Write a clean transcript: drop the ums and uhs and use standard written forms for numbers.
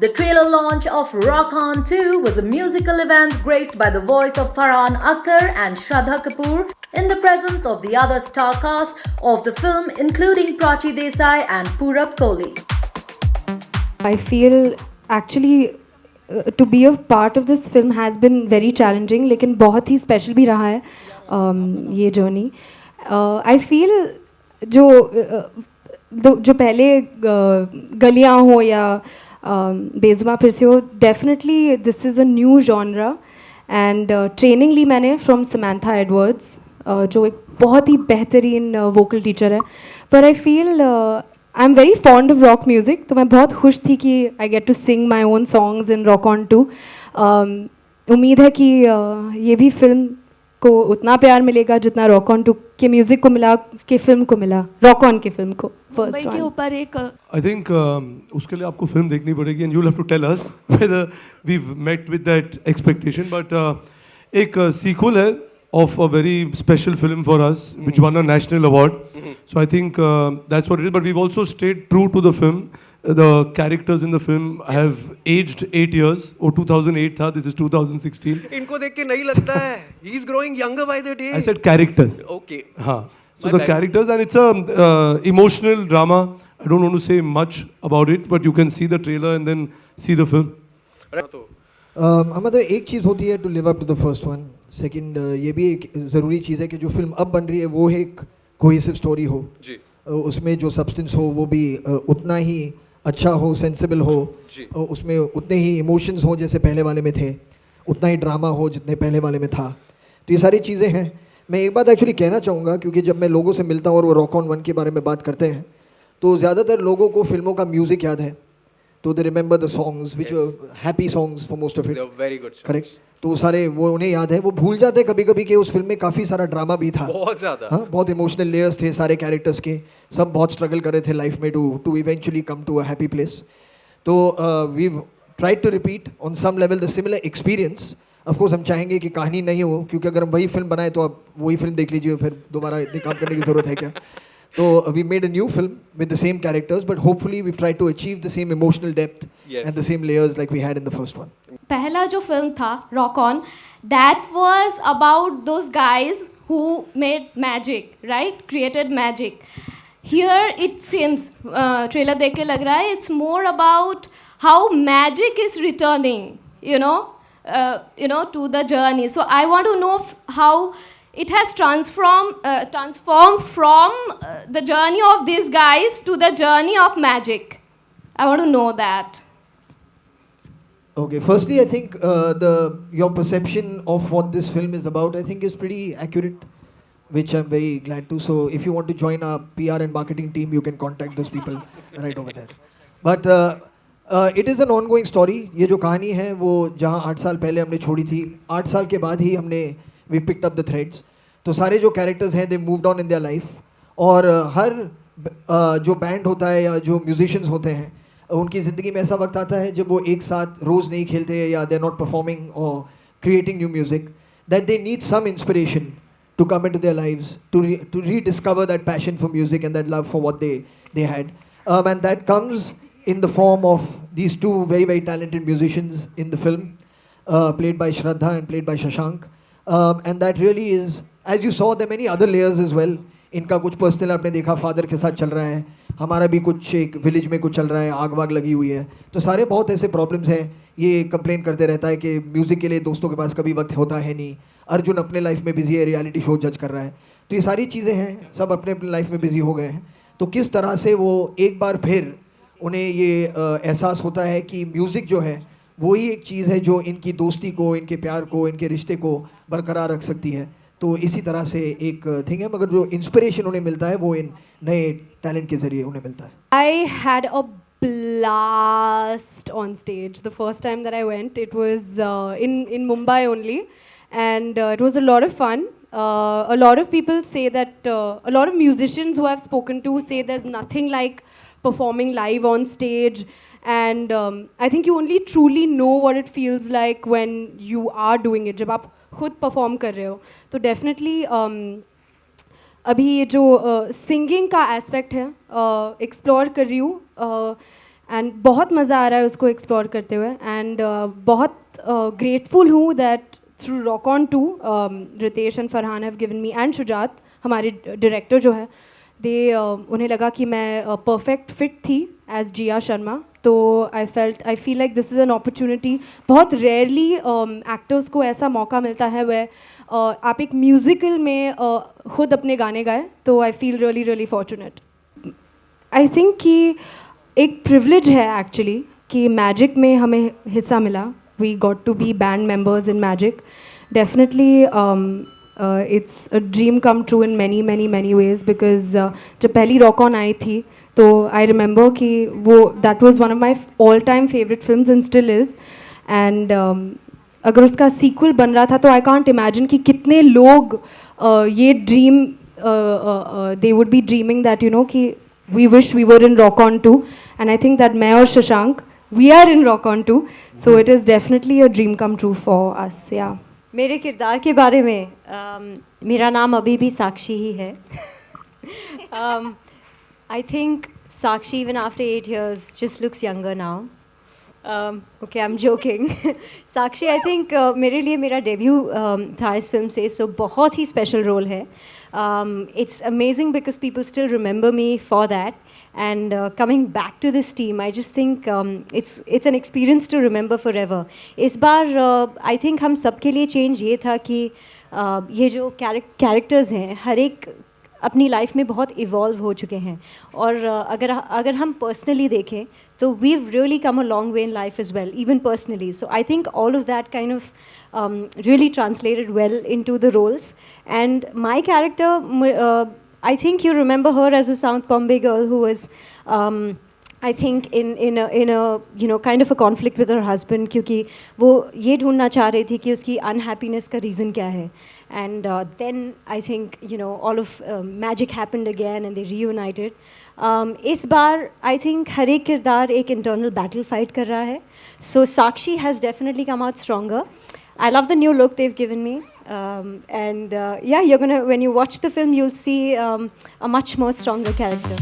The trailer launch of Rock On 2 was a musical event graced by the voice of Farhan Akhtar and Shraddha Kapoor in the presence of the other star cast of the film including Prachi Desai and Purab Kohli. I feel actually to be a part of this film has been very challenging, लेकिन बहुत ही special भी रहा है ये journey. I feel जो पहले गलियाँ हो या बेजुबां फिर से हो, definitely this is a new genre and training ली मैंने from Samantha Edwards जो एक बहुत ही बेहतरीन vocal teacher है. But I feel I'm very fond of rock music, तो मैं बहुत खुश थी कि I get to sing my own songs in Rock On 2. उम्मीद है कि ये भी फिल्म को उतना प्यार मिलेगा जितना Rock On 2 के म्यूजिक को मिला, के फिल्म को मिला, Rock On के फिल्म को. मुंबई के ऊपर एक I think उसके लिए आपको फिल्म देखनी पड़ेगी and you'll have to tell us whether we've met with that expectation. But एक sequel है of a very special film for us, which won a national award. So I think that's what it is. But we've also stayed true to the film. The characters in the film have aged 8 years. Oh, 2008 था. This is 2016. इनको देख के नहीं लगता है. He's growing younger by the day. I said characters. Okay. हाँ. So the characters, and it's a emotional drama. I don't want to say much about it, but you can see the trailer and then see the film. मतलब एक चीज़ होती है to live up to the first one. Second, ये भी एक ज़रूरी चीज़ है कि जो फिल्म अब बन रही है वो एक cohesive story हो. जी. उसमें जो substance हो वो भी उतना ही अच्छा हो, sensible हो. जी. उसमें उतने ही emotions हो जैसे पहले वाले में थे. उतना ही ड्रामा हो जितने पहले वाले में था. तो ये सारी चीज़ें हैं. मैं एक बात एक्चुअली कहना चाहूँगा क्योंकि जब मैं लोगों से मिलता हूँ और वो रॉक ऑन 1 के बारे में बात करते हैं तो ज़्यादातर लोगों को फिल्मों का म्यूज़िक याद है. तो they remember the songs which happy songs for most of it. Very good. Correct. तो सारे वो उन्हें याद है. वो भूल जाते हैं कभी कभी कि उस फिल्म में काफ़ी सारा ड्रामा भी था. बहुत ज़्यादा. हाँ, बहुत इमोशनल लेयर्स थे सारे कैरेक्टर्स के. सब बहुत स्ट्रगल कर रहे थे लाइफ में to eventually come to a happy place. तो we tried to repeat on some level the similar experience. Of course हम चाहेंगे कि कहानी नहीं हो क्योंकि अगर हम वही फिल्म बनाए तो आप वही फिल्म देख लीजिए, फिर दोबारा इतने काम करने की ज़रूरत है क्या. तो we made a new film with the same characters but hopefully we try to achieve the same emotional depth and the same layers like we had in the first one. पहला जो फिल्म था Rock On, that was about those guys who made magic, right, created magic. Here it seems, trailer देख के लग रहा है, it's more about how magic is returning, you know, to the journey. So I want to know how it has transformed from the journey of these guys to the journey of magic. I want to know that. Okay, firstly, I think your perception of what this film is about, I think, is pretty accurate, which I'm very glad to. So if you want to join our PR and marketing team, you can contact those people right over there. But it is an on going story. ये जो कहानी है वो जहाँ 8 साल पहले हमने छोड़ी थी, 8 साल के बाद ही हमने we picked up the threads. तो सारे जो कैरेक्टर्स हैं they moved on in their life. और हर जो बैंड होता है या जो म्यूजिशियंस होते हैं उनकी ज़िंदगी में ऐसा वक्त आता है जब वो एक साथ रोज़ नहीं खेलते या दे आर नॉट परफॉर्मिंग और creating new music, that they need some inspiration to come into their lives to rediscover that passion for music and that love for what they had. And that comes in the form of these two very, very talented musicians in the film, played by Shraddha and played by Shashank. And that really is, as you saw, there are many other layers as well. इनका कुछ personal आपने देखा father के साथ चल रहा है, हमारा भी कुछ एक विलेज में कुछ चल रहा है, आग वाग लगी हुई है. तो सारे बहुत ऐसे प्रॉब्लम्स हैं. ये कंप्लेन करते रहता है कि म्यूज़िक के लिए दोस्तों के पास कभी वक्त होता है नहीं. अर्जुन अपने लाइफ में बिजी है, रियलिटी शो जज कर रहा है. तो ये सारी चीज़ें हैं, सब अपने अपने लाइफ में बिजी हो गए हैं. तो किस तरह से वो एक बार फिर उन्हें ये एहसास होता है कि म्यूज़िक जो है वो ही एक चीज़ है जो इनकी दोस्ती को, इनके प्यार को, इनके रिश्ते को बरकरार रख सकती है. तो इसी तरह से एक थिंग है, मगर जो इंस्पिरेशन उन्हें मिलता है वो इन नए टैलेंट के ज़रिए उन्हें मिलता है. I had a blast on stage the first time that I went. It was in Mumbai only, and it was a lot of fun. A lot of people say that a lot of musicians who I've spoken to say there's nothing like performing live on stage, and I think you only truly know what it feels like when you are doing it. जब आप खुद perform कर रहे हो तो definitely अभी ये जो singing का aspect है explore कर रही हूँ, एंड बहुत मज़ा आ रहा है उसको एक्सप्लोर करते हुए एंड बहुत ग्रेटफुल हूँ that through Rock On 2 Ritesh and Farhan have given me and Shujaat हमारे डायरेक्टर जो है उन्हें लगा कि मैं परफेक्ट फिट थी एज जिया शर्मा. तो I feel like this is an opportunity. बहुत रेयरली एक्टर्स को ऐसा मौका मिलता है वह आप एक म्यूज़िकल में खुद अपने गाने गाए. तो I feel really really fortunate. I think कि एक प्रिविलेज है एक्चुअली कि मैजिक में हमें हिस्सा मिला. We got to be band members in magic. Definitely it's a dream come true in many many many ways because जब पहली रॉक ऑन आई थी तो आई रिमेंबर कि वो that was one of my all time favourite films and still is. And अगर उसका sequel बन रहा था तो आई कांट इमेजिन कि कितने लोग ये dream they would be dreaming that you know कि we wish we were in Rock On 2, and I think that मैं और Shashank we are in Rock On 2, so it is definitely a dream come true for us. Yeah. मेरे किरदार के बारे में मेरा नाम अभी भी साक्षी ही है. I think Sakshi even after 8 years just looks younger now. Okay, I'm joking. Sakshi I think मेरे लिए मेरा डेब्यू था इस फिल्म से, so बहुत ही स्पेशल रोल है. It's amazing because people still remember me for that, and coming back to this team I just think it's an experience to remember forever. इस बार I think हम सबके लिए change ये था कि ये जो कैरेक्टर्स हैं हर एक अपनी लाइफ में बहुत इवॉल्व हो चुके हैं. और अगर हम पर्सनली देखें तो we've really come a long way in life as well, even personally. So I think all of that kind of really translated well into the roles. And my character, I think you remember her as a South Bombay girl who was, I think in a you know kind of a conflict with her husband क्योंकि वो ये ढूंढना चाह रही थी कि उसकी unhappiness का reason क्या है. And then I think you know all of magic happened again and they reunited. इस बार I think हर एक किरदार एक internal battle fight कर रहा है. So Sakshi has definitely come out stronger. I love the new look they've given me. And yeah, when you watch the film, you'll see a much more stronger character.